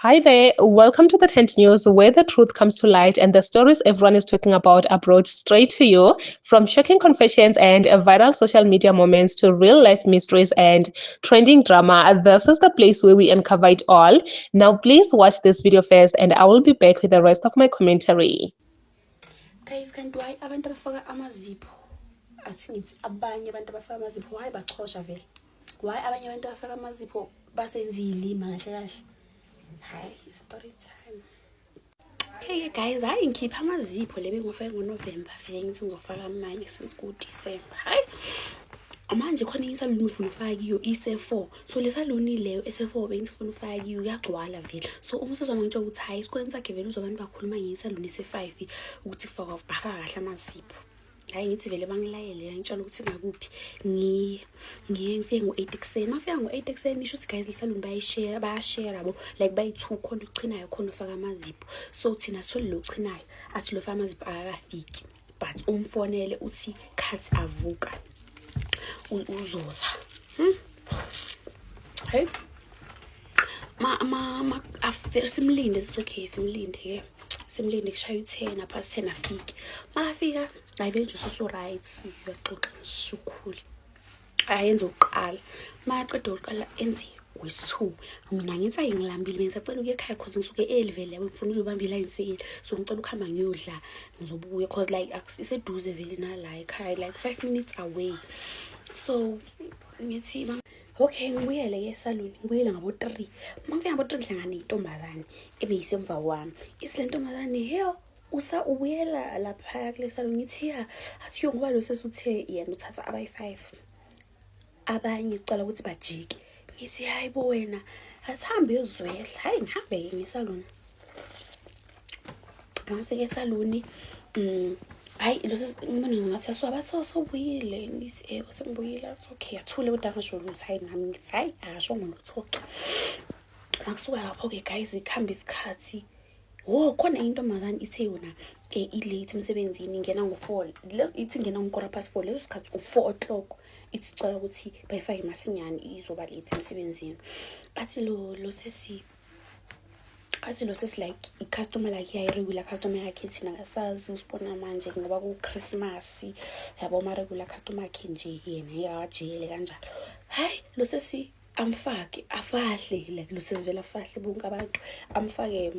Hi there, welcome to the Tent News, where the truth comes to light and the stories everyone is talking about are brought straight to you. From shocking confessions and viral social media moments to real life mysteries and trending drama, this is the place where we uncover it all. Now, please watch this video first, and I will be back with the rest of my commentary. Guys, kanti why abantu abafaka amazipho athi ngithi abanye abantu abafaka amazipho why bachosha vele? Why abanye abantu abafaka amazipho basenza ilima kahle kahle? Hi, story time. Hey guys, hayi ngikhipha amazipho lebe ngifake ngoNovember vele ngithi ngizofaka amanye since kuDecember. Hayi manje khona isaluni ngifuna ufaka kiyo i4, so lesaluni leyo ese4 bengifuna ufaka kiyo kuyagcwala vele. So umsizwa mangitsho ukuthi hayi isikweni sakhe vele uzobantu bakhuluma ngesaluni ese5 ukuthi faka kahle amazipho. Hayi ngithi vele bangilayele ngitshela ukuthi ngakuphi ngifike ngo8 ekseni. Mafika ngo8 ekseni isho ukuthi guys lesaluni bayashare yabo, like bayi2 khona uchinayo khona ufaka amazipho. So thina solo lo uchinayo athi lo faka amazipho akafiki, but umfonele uthi khathi avuka uzoza. Hey ma after simlinde, it's okay, simlinde ke simlinde kushaya u10 apha 10 afike. Makafika ayibenje so right, uyaxoxa ngishukhuli ayenza uqala. Maqeda uqala enze wesi2. Mina ngithi ayingilambile mina sacela ukuya ekhaya cause ngisuke elivele yabo ngifuna uzobamba iline sale, so ngicela ukuhamba ngiyodla ngizobuya cause like iseduze vele nala ekhaya, like 5 minutes away. So ngithi okay ngibuyele ke esaluni, ngibuyele ngabo3. Mangifika ngabo3 ngihlangana nentombazane ebeyisemva kwami. Isilentombazane heyo ubuyela lapha kule saluni. Ngithi ya athi ngoba lo sesuthe yena uthatha abayi5 abanye ucala ukuthi bajike. Ngithi hayi bo wena asihambe uyozwela. Hayi ngihambe ke ngesaluni. Mangifika esaluni hayi lo ngibona ngathi asobathosa ubuyile. Ngithi sengibuyile. Okay athule kodwa ngisho ukuthi hayi nami ngithi hayi akasho ngoluthoke. Makusuka lapho ke guys ikhamba isikhathi. Khona intombazane ithe yona ilate emsebenzini ingena ngo4, ithi ingena ngo4:15 leso sikhathi u4 o'clock. Ithi cela ukuthi bayifake masinyane izoba late emsebenzini. Athi lo sesi like i-customer like regular customer yakhe thina ngasazi usibona manje ngoba ku Christmas yabo ma regular customer yakhe nje yena yakajele kanjalo. Hayi lo sesi amfake afahle, like lo sesivela afahle bonke abantu amfake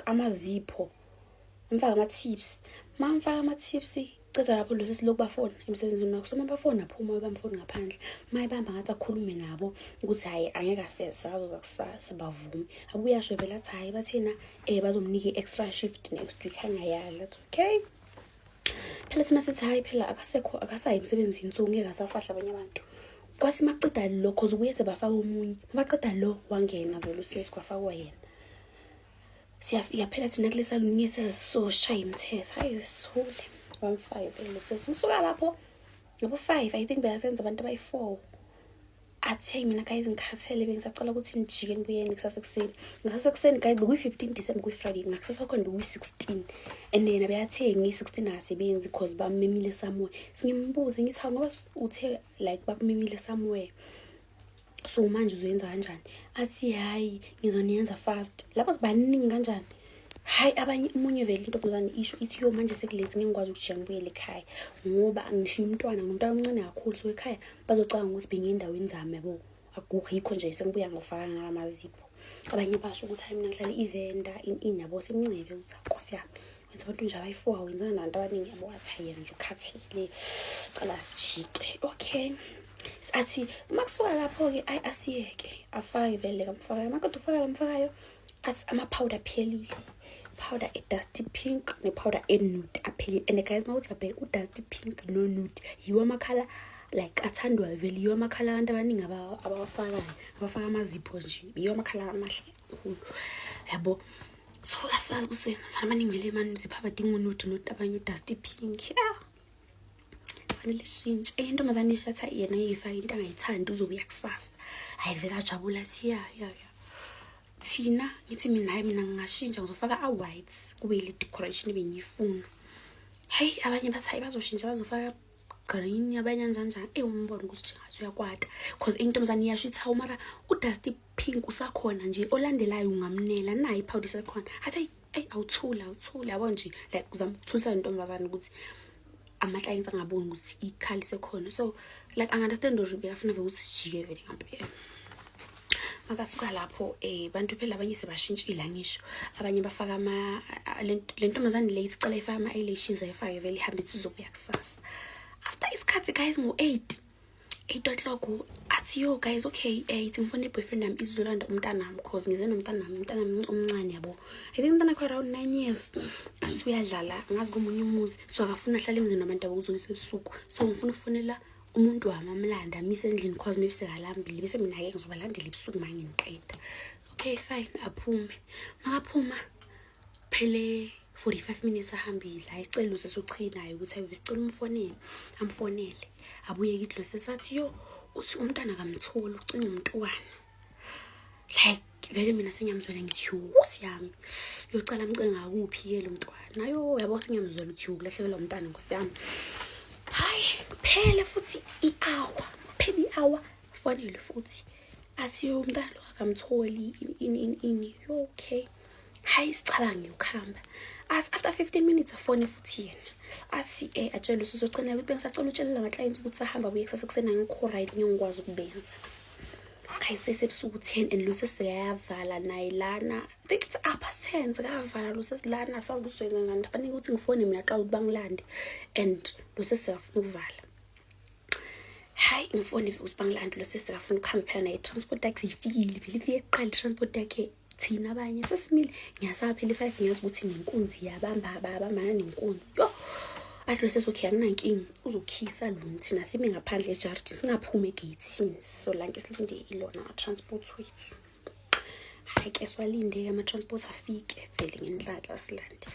amazipho, mfaka ama-tips. Mangifaka ama-tips ceza lapho lo sesiloku bafona emsebenzini wakho. So mabafona phuma bamfona ngaphandle, mayibamba ngathi akhulume nabo ukuthi hayi angeke asesa azoza kusasa bavume. Abuya asho vele athi hayi bathina bazomnika extra shift next week angayala. Okay phela thina sithi hayi phela akasayi emsebenzini so ngeke asafahla abanye abantu. Kwasi maqeda lo cause ubuye sebafaka umunye, maqeda lo wangena vele usesikufakwa yena. Siyafika phela thina kule saluni ngesizosha imithetho. Hayi sithule 15 sesisuka lapho ngabo5 I think bayasenza abantu abayi4. Athi mina guys ngikhathele bengisacela ukuthi nijike nibuyeni kusasekuseni. Ngasasekuseni guys bekuyi15 December kuyiFriday, ngakusasa khona bekuyi16 and yena beyathe ngi16 asebenzi cause bamemile somewhere. Singimbuze ngithi ngoba uthe like bakumemile somewhere, so manje uzoyenza kanjani? Athi hayi ngizoniyenza fast. Lapho sibaningi kanjani? Hayi abanye umunye vele intombazane isho ithi yo manje sekulezi ngingikwazi ukujika ngibuyele ekhaya ngoba angishiya umntwana omncane kakhulu, so ekhaya bazocanga ukuthi bengendaweni zami yabo akukho yikho nje sengibuya ngofaka ngamazipho. Abanye basho ukuthi hayi mina ngihlala ivenda inabo semncebe uthi Nkosi yami wenza abantu nje abayi4 wenzana nabantu abaningi yabo. Athi yena nje ukhathile cala sijike. Okay athi makusuka lapho ke asiyeke afake vele kamfaka maqeda ufaka lamfakayo athi ama powder phelile, powder dusty pink ne powder nude aphelile. And guys mawuthi abheke udusty pink no nude yiwo amakhala like athandwa vele, yiwo amakhala abantu abaningi abafaka amazipho nje, yiwo amakhala amahle yabo. So asazi ukuthi abaningi vele manje zipha abadinga nude abanye dusty pink. Fanele shintshe intombazane ishatha yena ngiyifaka into angayithandi uzobuya kusasa. Hayi vele ajabula athi ya thina ngithi mina ngingashintsha ngizofaka white kube ile decoration ebengiyifuna. Hey abanye bathi hayi bazoshintsha bazofaka green yabanye njani umbona ukuthi ngathi uyakwata because intombazane iyasho ithi hawu mara udusty pink usakhona nje olandelayo ungamnela nayi iphawuda isekhona athi awuthula yabo nje like uzama ukuthulisa intombazane ukuthi ama-clients angaboni ukuthi ikhali sekhona. So like angi-understand uribe afuna vele ukuthi sijike vele ngampela. Makasuka lapho bantu phela abanye sebashintshile ngisho abanye bafaka le ntombazane le isicela ifaka ama-eyelashes ayifake vele ihambe ithi uzobuya kusasa. After isikhathi guys ngo-8 o'clock athi yo guys okay ithi ngifuna i-boyfriend nami izolanda umntanami because ngize nomntanami omncane yabo. I think umntana wakhe around 9 years asuyadlala ngazi komunye umuzi so akafuna ahlale emzini nabantu abakuzoyisa ebusuku so ngifuna ufonela umuntu wami amlanda mise endlini cause maybe sekalambile bese mina ke ngizobalandela ebusuku manje ngiqeda. Okay fine aphume makaphuma phele 45 minutes ahambile ayicela sesochinayo ukuthi ayibe sicela amfonele abuye kithi lo sesathi yo uthi umntana kamtholi ucinga umntwana like vele mina senyamzwela ngithi siyami yocala amcenga kuphi ke lo mntwana yo yabo senyamzwela uthi ukulahlekelwa umntana ngosiyami. Hayi phele futhi i-hour fonele futhi athi yo umntana lo akamtholi ini yo okay hayi sicabange ukuhamba athi after 15 minutes afone futhi yena athi atshela usizocina ukuthi bengisacela utshelela ama-clients ukuthi ahamba buye kusasa kusena ngikho-right ngiyongikwazi ukubenza. Okay sesebusuku 10 and lo sesiyavala naye lana I think it's upper 10 sekavala lo sesilana asazi ukuthi soyenza ngani fanele ukuthi ngifone mina qala ukuthi bangilande and lo sesiyafuna ukuvala. Hayi ngifone ukuthi bangilande lo sesiyafuna ukuhamba phela naye transport taxi ifikile vele ifike eqala transport yakhe thina abanye sesimile ngiyasaba phela 5 ngiyazi ukuthi nenkunzi yabambana nenkunzi yo address okay akunankingi uzokhisa lo thina sime ngaphandle ejardi singaphuma egate so lanke silinde ilona transport wethu. Hayi ke swalinde ama transport afike vele ngenhlanhla silande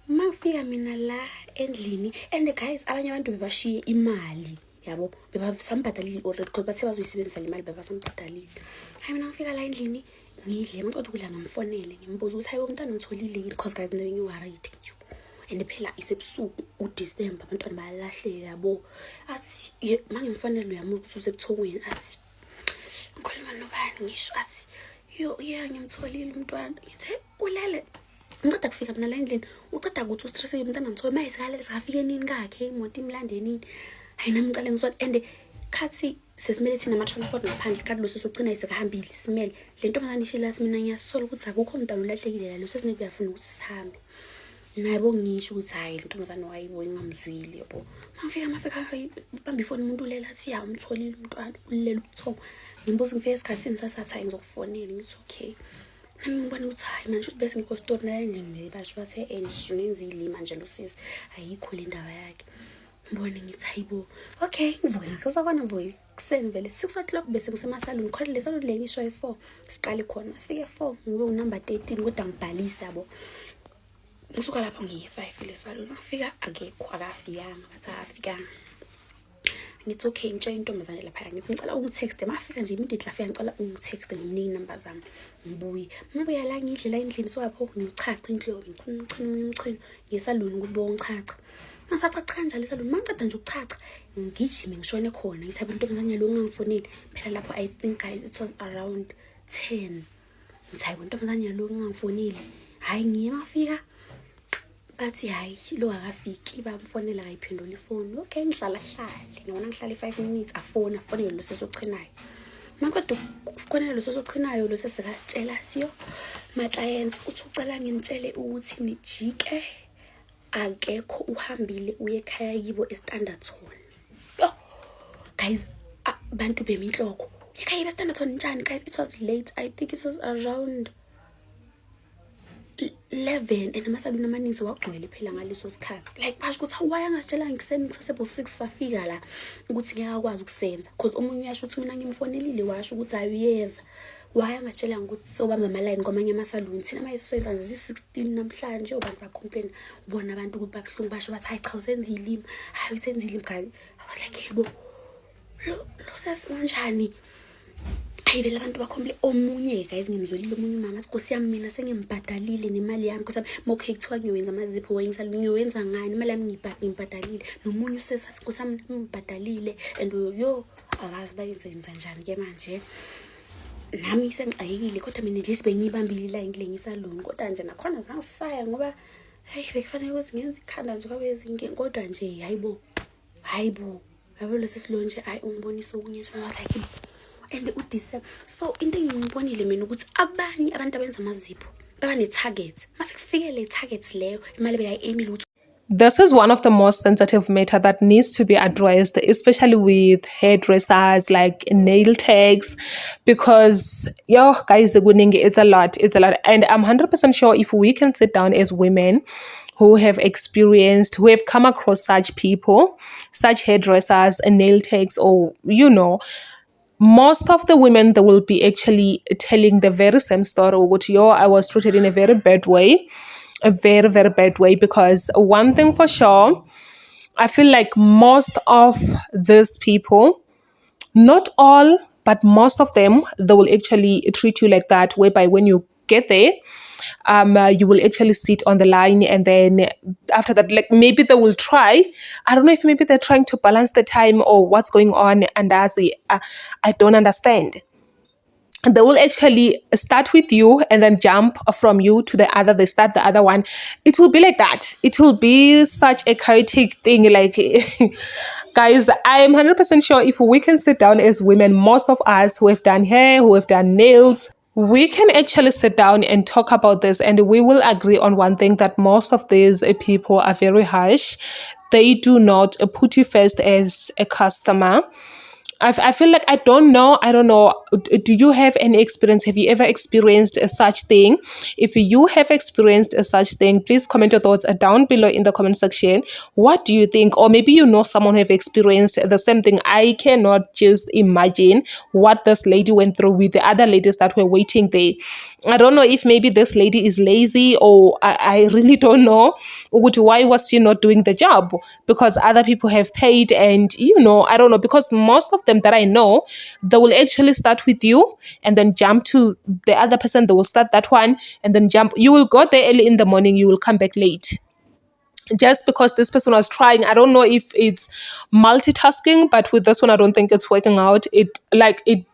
mangifika mina la endlini and guys abanye abantu bebashiye imali yabo bebasambhadalile already because bathe bazoyisebenzisa le mali bebasambhadalile. Hayi mina ngifika la endlini ngidle maqodo ukudla ngamfonele ngimbuza ukuthi hayi umntana umtholile because guys nawe ngiworried and phela isebusuku uDecember abantwana bayalahleka yabo athi mangimfonele uyamuthi usebuthongweni athi ngikhuluma nobani ngisho athi yo ngimtholile umntwana ngithe ulele ngiceda kufika mina la endlini uceda ukuthi ustress umntana mthole maye sikalele sikafike nini kakhe imoto imlande nini hayi nami ngicela ngisona and khathi sesimele thina ama-transport ngaphandle kanti lo sesogcina isekahambile simele le ntombazane ishela mina ngiyasola ukuthi akukho umntana ulahlekile la lo sesinebe uyafuna ukuthi sihambe nabo ngisho ukuthi hayi le ntombazane wayibo ingamzwile yabo mangifika masekahayi bamba ifoni umuntu ulela athi ya umtholile umntwana ulela ubuthongo ngimbuza ngifike esikhathini sasathi hayi ngizokufonela ngithi okay nami ngibona ukuthi hayi manje ukuthi bese ngikho store na endlini basho bathe ngishinenzile manje lo sisi ayikho le ndaba yakhe ngibone ngithi hayibo okay ngivuke ngakuzakwana mvuke kuseni vele 6 o'clock bese ngisemasaluni khona le saluni le ngisho 4 siqale khona masifike 4 ngibe unumber 13 kodwa ngibhalisa yabo ngisuka lapho ngiyi5 le saluni ngifika akekho akafikanga bathi akafikanga ngithi okay ngitshe intombazane lapha ngithi ngicela ungitext mafika nje immediately afika ngicela ungitext ngimnike number zami ngibuya la ngidle la endlini so lapho ngichacha inhloko ngichunu ngesaluni ukuthi bongichacha ngisachacha kanjalo esaluni mangiceda nje ukuchacha ngigijime ngishone khona ngithi intombazane lo ngangifonile phela lapho I think guys it was around 10 ngithi intombazane lo ngangifonile hayi ngiyafika bathi hayi lo akafiki bamfonela ayiphendula ifoni okay ngihlala ngibona ngihlala 5 minutes afonele lo sesochinayo maqeda ukufonela lo sesochinayo lo sesikatshela siyo ma clients uthi ucela ngimtshele ukuthi nijike akekho uhambile uye ekhaya yibo eStanderton yo guys bantu beminhloko ekhaya eStanderton njani guys it was late I think it was around 11 and amasaluni amaninzi wagcwele phela ngaleso sikhathi like basho ukuthi awaya ngatshela ngiseni kusasebo 6 safika la ukuthi ngiyakwazi ukusenza because omunye uyasho ukuthi mina ngimfonelile washo ukuthi ayuyeza waya ngatshela ukuthi sobamba ama-line kwamanye amasaluni thina manje sisoyenza nje 16 namhlanje abantu bacomplain ubona abantu ukuthi babuhlungu basho bathi hayi cha usenzile hayi usenzile mkhali I was like yebo lo sesinjani hayi vele abantu bakhombile omunye guys ngimzwelile omunye umama athi Nkosi yami mina sengimbhadalile nemali yami Nkosi yami okay kuthiwa ngiyowenza amazipho ngiyowenza ngani imali yami ngimbhadalile nomunye usesathi Nkosi yami ngimbhadalile and yo akazi bayenze njani-ke manje nami sengixakekile kodwa mina at least bengiyibambile ilayini kule ngisalungi kodwa nje nakhona zangisaya ngoba hayi bekufanele ukuthi ngenza ikhanda nje kwabezinkinga kodwa nje hayibo yabo lesi silo nje hayi ungibonisa okunye nje like and uDecember so into engiyibonile mina ukuthi abanye abantu abenza amazipho baba ne-target mase kufike le target leyo imali bekayi-aimile ukuthi This is one of the most sensitive matter that needs to be addressed, especially with hairdressers, like nail tags, because, yo, guys, it's a lot. And I'm 100% sure if we can sit down as women who have experienced, who have come across such people, such hairdressers and nail tags, or, most of the women, they will be actually telling the very same story. I was treated in a very bad way. A very, very bad way, because one thing for sure, I feel like most of these people, not all, but most of them, they will actually treat you like that, whereby when you get there, you will actually sit on the line, and then after that, like maybe they will try. I don't know if maybe they're trying to balance the time or what's going on, and I don't understand. They will actually start with you and then jump from you to the other. They start the other one. It will be like that. It will be such a chaotic thing. Like, guys, I am 100% sure if we can sit down as women, most of us who have done hair, who have done nails, we can actually sit down and talk about this, and we will agree on one thing, that most of these people are very harsh. They do not put you first as a customer. I feel like I don't know. Do you have any experience? Have you ever experienced a such thing? If you have experienced a such thing, please comment your thoughts down below in the comment section. What do you think? Or maybe you know someone who have experienced the same thing. I cannot just imagine what this lady went through with the other ladies that were waiting there. I don't know if maybe this lady is lazy, or I really don't know. Why was she not doing the job? Because other people have paid, and I don't know, because most of them that I know, they will actually start with you and then jump to the other person. They will start that one and then jump. You will go there early in the morning, you will come back late. Just because this person was trying. I don't know if it's multitasking, but with this one, I don't think it's working out. It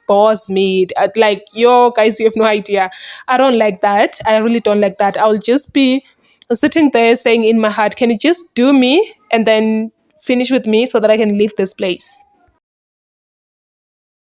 bores me. Like, yo, guys, you have no idea. I don't like that. I really don't like that. I'll just be sitting there saying in my heart, can you just do me and then finish with me so that I can leave this place?